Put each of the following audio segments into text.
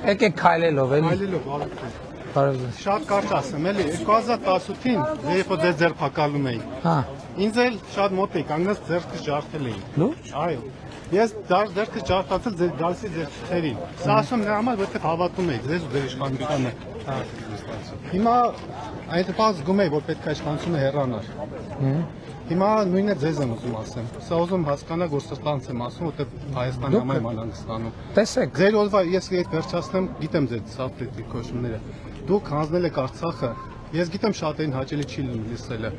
Եկեք քայլելով էլի։ Այլելով արեցին։ Բարև։ Շատ կարճ ասեմ, էլի 2018-ին երբ ձեր ձերբակալում էին։ Հա։ Ինձ էլ շատ մոտ էի, կանգնած ձեռքը ջարդել էի։ Լուրջ։ Այո։ Ես ձեռքը ջարդացել ձեր գալսի ձեր ցուցերին։ Սա ասում նրա համար, որտեղ հավատում եք ձեզ ու ձեր իշխանությանը։ Հիմա այդ պահ զգում եի, որ պետք է իշխանությունը հեռանար։ Հիմա նույնը ձեզ եմ ուզում ասեմ։ Սա ուզում հասկանա, որ սրտանց եմ ասում, որտեղ Հայաստանի համար եմ անհանգստանում։ Տեսեք։ Ձեր օրվա ես վերջացնեմ, գիտեմ ձեր սապրետի քոշումները։ Դուք հանձնել եք Արցախը։ Ես գիտեմ շատերին հաճելի չի լսելը։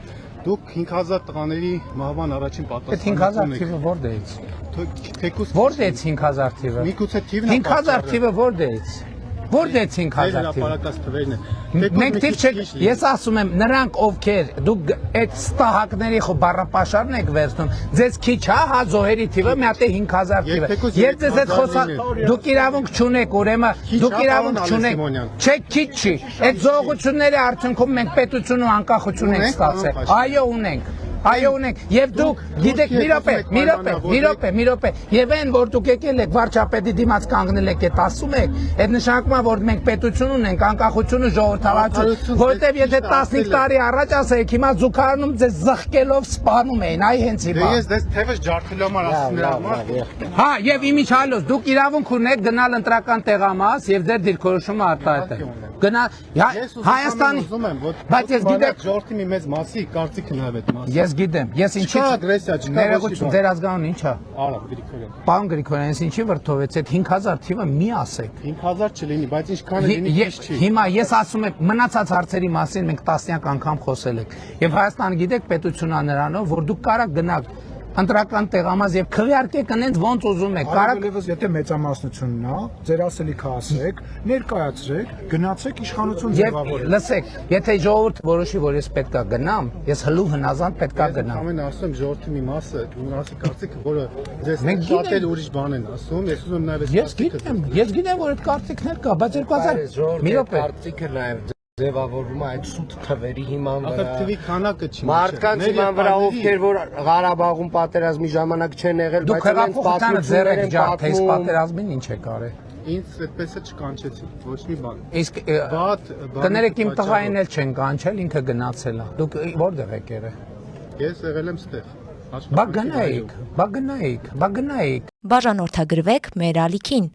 Դուք 5000 տղաների մահվան առաջին պատասխանատուն եք։ 5000 թիվը որտեղից։ Թեկուզ Որտեղից 5000 թիվը։ Միգուցե թիվն է 5000 թիվը որտեղից։ Որտեղից 5000 թիվը։ Հրապարակած թվերն է։ Մենք թիվ չեք, ես ասում եմ, նրանք ովքեր դուք այդ ստահակների բառապաշարն եք վերցնում, ձեզ քիչ հա զոհերի թիվը մի հատ է 5000 թիվը։ Երբ ձեզ այդ խոսա, դուք իրավունք չունեք, ուրեմն դուք իրավունք չունեք։ Չէ, քիչ չի։ Այդ զոհությունների արդյունքում մենք պետություն ու անկախություն ենք ստացել։ Այո, ունենք։ Այո ունենք, եւ դուք գիտեք մի րոպե, եւ այն որ դուք եկել եք վարչապետի դիմաց կանգնել եք, այդ ասում եք, այդ նշանակում է որ մենք պետություն ունենք, անկախություն ու ժողովրդավարություն, որովհետեւ եթե 15 տարի առաջ ասեիք, հիմա զուգարանում ձեզ զղկելով սպանում էին, այ հենց հիմա։ Ես դες թեւս ջարդելու համար ասում նրա համար։ Հա, եւ իմիջիալոց դուք իրավունք ունեք գնալ ընտրական տեղամաս եւ ձեր դիրքորոշումը արտահայտել։ Գնա Հայաստանի, բայց ես գիտեք ժողովրդի մի մեծ մասի կարծիքն է այդ մասը։ Ես գիտեմ, ես ինչի ագրեսիա չկա, ներողություն, ձեր ազգանունը ի՞նչ է։ Արա Գրիգորյան։ Պարոն Գրիգորյան, ես ինչի վրդովեց այդ 5000 թիվը մի ասեք։ 5000 չլինի, բայց ինչքան է լինի չի։ Հիմա ես ասում եմ, մնացած հարցերի մասին մենք տասնյակ անգամ խոսել ենք։ Եվ Հայաստանը գիտեք պետությունա նրանով, որ դուք կարա գնաք ընտրական տեղամաս եւ քվեարկեք անենց ոնց ուզում եք։ Կարակելևս եթե մեծամասնությունն է, ձեր ասելիքը ասեք, ներկայացրեք, գնացեք իշխանություն ձևավորեք։ Լսեք, եթե ժողովուրդը որոշի, որ ես պետքա գնամ, ես հլու հնազանդ պետքա գնամ։ Ամեն ասում ժողովրդի մի մասը, ասի կարծիքը, որը ձեզ շատ էլ ուրիշ բան են ասում, ես ուզում նաեւ Ես գիտեմ, որ այդ կարծիքներ կա, բայց 2000 մի րոպե կարծիքը նաեւ ձևավորվում է այդ սուտ թվերի հիման վրա։ Ախր թվի քանակը չի։ Մարդկանց հիման վրա ովքեր որ Ղարաբաղում պատերազմի ժամանակ չեն եղել, բայց նրանց պատմությունները են ջարդել, պատերազմին ինչ է կարել։ Ինձ այդպես է չկանչեցի, ոչ մի բան։ Իսկ կներեք իմ տղային էլ չեն կանչել, ինքը գնացել է։ Դուք որտեղ եք եղել։ Ես եղել եմ ստեղ։ Բա գնայիք։ Բաժանորդագրվեք մեր ալիքին։